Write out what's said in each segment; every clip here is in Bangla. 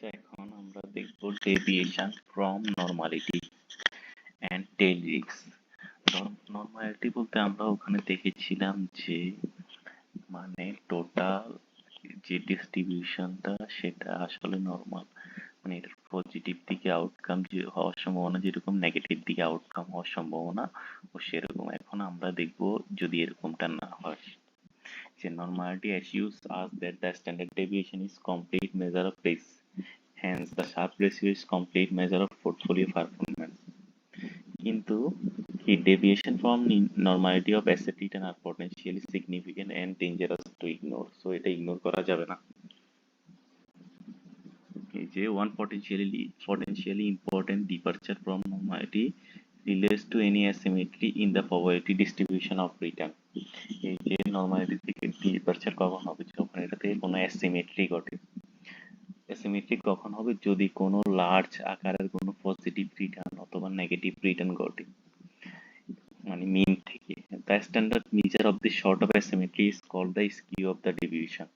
এখন আমরা দেখব deviation from normality and tail risks। Normality বলতে আমরা ওখানে দেখেছিলাম যে মানে টোটাল যে ডিস্ট্রিবিউশনটা সেটা আসলে নর্মাল, মানে এটার পজিটিভ দিকে আউটকাম যে হওয়ার সম্ভাবনা যেরকম নেগেটিভ দিকে আউটকাম হওয়ার সম্ভাবনা ও সেরকম। এখন আমরা দেখব যদি এরকমটা না হয়, যে normality assumes us that the standard deviation is complete measure of risk, hence the Sharpe ratio is complete measure of portfolio performance। কিন্তু কি deviation from normality of asset return are potentially significant and dangerous to ignore, so এটা ইগনোর করা যাবে না। এই যে one potentially important departure from normality relates to any asymmetry in the probability distribution of return। এই যে নরমালিটি থেকে ডিপারচার কখন হবে, যখন এটা থেকে কোনো অ্যাসিমেট্রি ঘটে। অ্যাসিমেট্রিক কখন হবে, যদি কোনো লার্জ আকারের কোনো পজিটিভ রিটার্ন অথবা নেগেটিভ রিটার্ন ঘটে, মানে মিন থেকে। The standard measure of the short of asymmetry is called the skew of the deviation.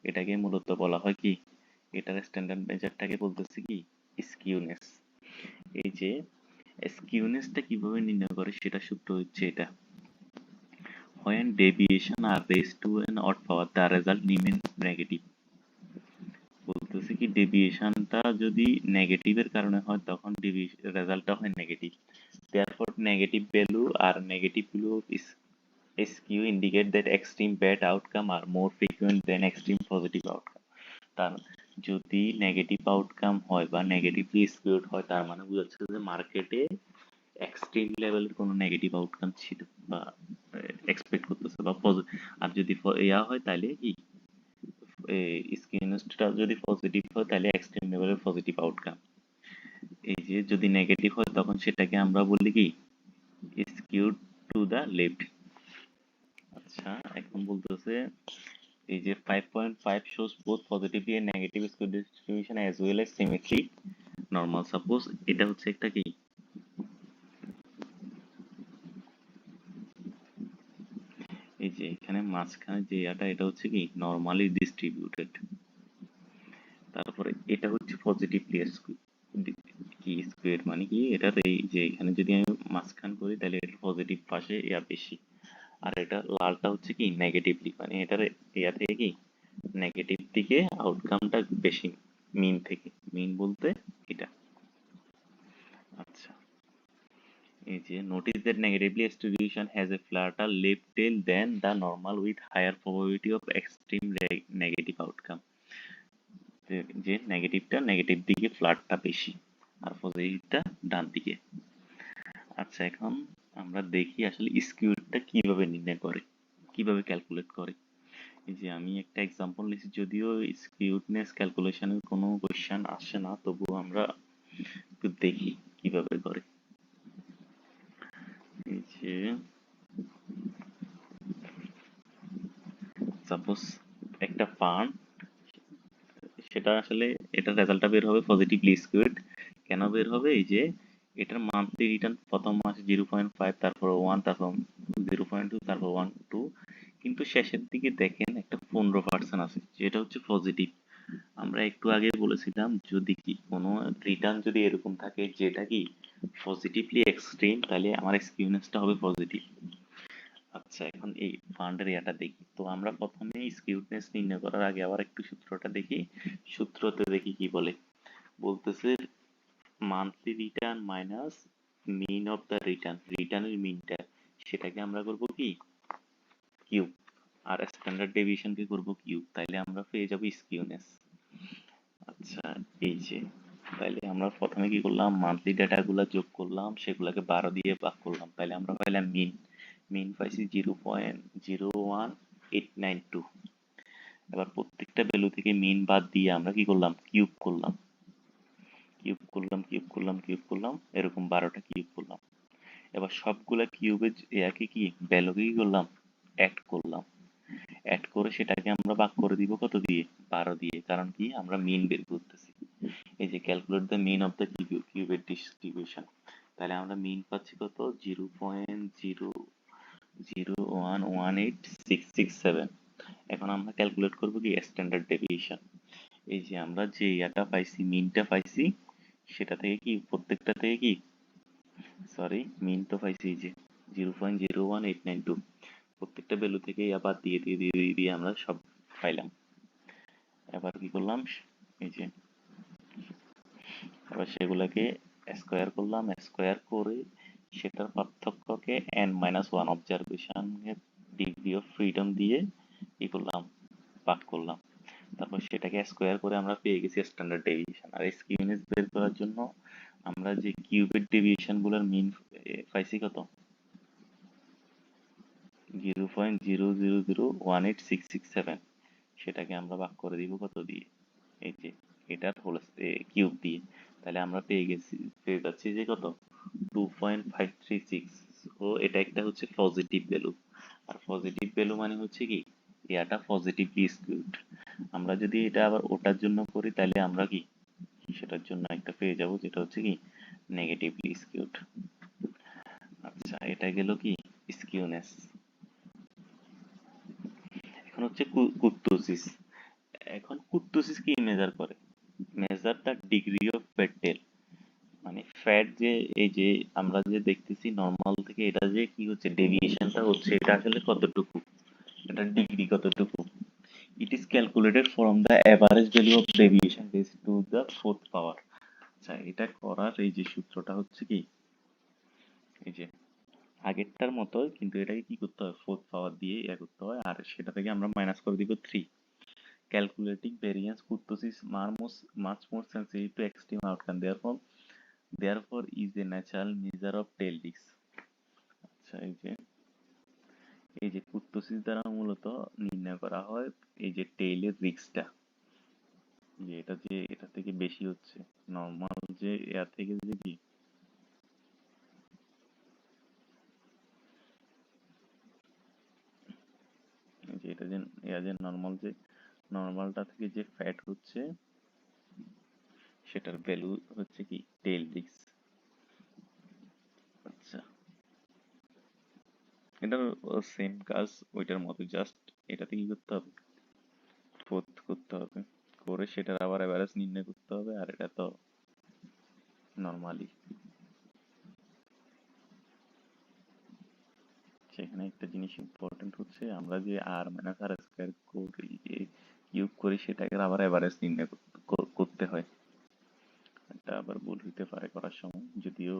এটাকে মূলত বলা হয় কি, এটার স্ট্যান্ডার্ড মেজারটাকে বলতেছে কি স্কিউনেস। এই যে স্কিউনেসটা কিভাবে নির্ণয় করে সেটা সূত্র হচ্ছে এটা, when deviation are raised to an odd power the result remains negative। বলতেছে কি ডেভিয়েশনটা যদি নেগেটিভের কারণে হয় তখন রেজাল্টটা হয় negative. therefore negative value or negative value of skew indicate that extreme bad outcome are more frequent than extreme positive outcome। তার যদি নেগেটিভ আউটকাম হয় বা নেগেটিভলি স্কিউড হয়, তার মানে বোঝাচ্ছে যে মার্কেটে এক্সট্রিম লেভেলের কোনো নেগেটিভ আউটকাম ছিল বা এক্সপেক্ট করতেছে বা আর যদি ইয়া হয় তাহলে কি স্কিউনেসটা যদি পজিটিভ হয় তাহলে এক্সট্রিম লেভেলের পজিটিভ আউটকাম। এই যে যদি নেগেটিভ হয় তখন সেটাকে আমরা বলি কি স্কিউড টু দা লেফট। আচ্ছা, এখন বলতেছে এই যে 5.5 shows both positively and negative skew distribution as well as symmetry normal। Suppose এটা হচ্ছে একটা কি, এই যে এখানে মাঝখানে যে এটা হচ্ছে কি নরমালি ডিস্ট্রিবিউটেড, তারপরে এটা হচ্ছে পজিটিভলি কি স্কোয়ার, মানে কি এটার এই যে এখানে যদি আমি মাঝখান করি তাহলে এটার পজিটিভ পাশে ইয়া বেশি, আর এটা লালটা হচ্ছে কি নেগেটিভলি, মানে এটার ইয়া থেকে কি নেগেটিভ দিকে আউটকামটা বেশি মিন থেকে। মিন বলতে এটা। আচ্ছা, এই যে notice that negatively distribution has a flatter left tail than the normal with higher probability of extreme negative outcome. যে নেগেটিভটা নেগেটিভ দিকে ফ্ল্যাটটা বেশি আর পজিটিভটা ডান দিকে। আচ্ছা, এখন আমরা দেখি আসলে স্কিউটা কিভাবে নির্ণয় করে, কিভাবে ক্যালকুলেট করে। এই যে আমি একটা এক্সাম্পল নিয়েছি, যদিও স্কিউডনেস ক্যালকুলেশনের কোনো কোয়েশ্চেন আসে না, তবুও আমরা একটু দেখি কিভাবে করে। এই যে সাপোজ একটা ফান্ড, সেটা আসলে এটার রেজাল্টটা বের হবে পজিটিভলি স্কিউড। কেন বের হবে, এই যে এটার মান্থলি রিটার্ন প্রথম মাসে 0.5, তারপর 1, তারপর 0.2, তারপর 1 2, কিন্তু শেষের দিকে দেখেন একটা 15% আছে যেটা হচ্ছে পজিটিভ। আমরা একটু আগে বলেছিলাম যদি কি কোনো রিটার্ন যদি এরকম থাকে যেটা কি পজিটিভলি এক্সট্রিম, তাহলে আমার স্কিউনেসটা হবে পজিটিভ। আচ্ছা, এখন এই ফান্ডের ইয়াটা দেখি। তো আমরা প্রথমে স্কিউনেস নির্ণয় করার আগে আবার একটু সূত্রটা দেখি। সূত্রতে দেখি কি বলে, বলতেছে monthly return minus mean of the return, রিটার্নের মিনটা সেটাকে আমরা করব কি কিউব, আর স্ট্যান্ডার্ড ডেভিয়েশনকে করব কিউব, তাইলে আমরা পেয়ে যাব স্কিউনেস। আচ্ছা, এই যে তাইলে আমরা প্রথমে কি করলাম, মান্থলি ডাটাগুলো যোগ করলাম, সেগুলোকে 12 দিয়ে ভাগ করলাম, তাইলে আমরা পাইলাম মিন। মিন পাইছি 0.01892। এবার প্রত্যেকটা ভ্যালু থেকে মিন বাদ দিয়ে আমরা কি করলাম, কিউব করলাম, কিউব করলাম, এরকম 12টা কিউব করলাম। এবার সবগুলা কিউবের ইয়াকে কি ভ্যালুকে কি করলাম, অ্যাড করলাম। অ্যাড করে সেটাকে আমরা ভাগ করে দিব কত দিয়ে, 12 দিয়ে, কারণ কি আমরা মিন বের করতেছি। এই যে calculate the mean of the কিউবের ডিস্ট্রিবিউশন, তাহলে আমরা মিন পাচ্ছি কত, 0.0011867। এখন আমরা ক্যালকুলেট করবো কি স্ট্যান্ডার্ড ডেভিয়েশন। এই যে আমরা যে ইয়াটা পাইছি, মিনটা পাইছি, সেটা থেকে কি প্রত্যেকটা থেকে কি, সরি মিন তো পাইছি এই যে 0.01892, প্রত্যেকটা ভ্যালু থেকে আবার দিয়ে দিয়ে দিয়ে দিয়ে দিয়ে আমরা সব পাইলাম। এবার কি করলাম, এই যে এবার সেগুলোকে স্কোয়ার করলাম, স্কোয়ার করে সেটার পার্থক্যকে n-1 অবজারভেশনের ডিগ্রি অফ ফ্রিডম দিয়ে কি করলাম, ভাগ করলাম। তারপর সেটাকে স্কোয়ার করে আমরা পেয়ে গেছি স্ট্যান্ডার্ড ডেভিয়েশন। আর স্কিউনেস বের করার জন্য আমরা যে কিউবের ডেভিয়েশন গুলোর মিন পাইছি কত, 0.00018667, সেটাকে আমরা ভাগ করে দিব কত দিয়ে, এই যে এটার হোল কিউব দিয়ে। তাহলে আমরা পেয়ে যাচ্ছি যে কত, 2.536। ও এটা একটা হচ্ছে পজিটিভ ভ্যালু। আর পজিটিভ ভ্যালু মানে হচ্ছে কি, ইয়াটা পজিটিভলি স্কিউড। আমরা যদি এটা আবার ওটার জন্য করি তাহলে আমরা কি সেটার জন্য একটা পেয়ে যাব যেটা হচ্ছে কি নেগেটিভলি স্কিউড। আচ্ছা, এটা গেল কি স্কিউনেস। এখন হচ্ছে কুর্তোসিস। এখন কুর্তোসিস কি মেজার করে, measure the degree of Patel, মানে ফ্যাট যে এই যে আমরা যে দেখতেছি নর্মাল থেকে এটা যে কি হচ্ছে ডেভিয়েশনটা হচ্ছে, এটা আসলে কতটুকু, এটা ডিগ্রি কতটুকু। It is calculated from the average value of deviation base to the fourth power. আচ্ছা, এটা করার এই যে সূত্রটা হচ্ছে কি, এই যে আগেরটার মতো, কিন্তু এটাকে কি করতে হয়, ফোর্থ পাওয়ার দিয়ে ইয়ে করতে হয়, আর সেটা থেকে আমরা মাইনাস করে দিব 3। Calculating variance kurtosis much more sensitive to extreme outcome, therefore is a natural measure of tail risk। আচ্ছা, এই যে কুর্তোসিস দ্বারা মূলত নির্ণয় করা হয় এই যে টেইলের রিস্কটা, যে এটা থেকে বেশি হচ্ছে নর্মাল যে এয়ার থেকে, যে কি যে এটা যে এয়ার যে নর্মালটা থেকে যে ফ্যাট হচ্ছে সেটার ভ্যালু হচ্ছে কি টেইল রিস্ক। আচ্ছা, এটার সেম কাজ ওইটার মতো, জাস্ট এটাতে কি করতে হবে, ফোর্থ করতে হবে, করে সেটার আবার অ্যাভারেজ নির্ণয় করতে হবে। আর এটা তো নর্মালি, সেখানে একটা জিনিস ইম্পর্টেন্ট হচ্ছে আমরা যে আর মাইনাস আর স্কোয়ার করি, যে কিউব করি, সেটাকে আবার এভারেজ নির্ণয় করতে হয়। এটা আবার ভুল হইতে পারে করার সময়, যদিও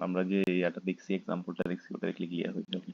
আমরা যে ইয়াটা দেখছি, এক্সাম্পলটা দেখছি, ওটা দেখলে ক্লিয়ার হয়ে যাবে।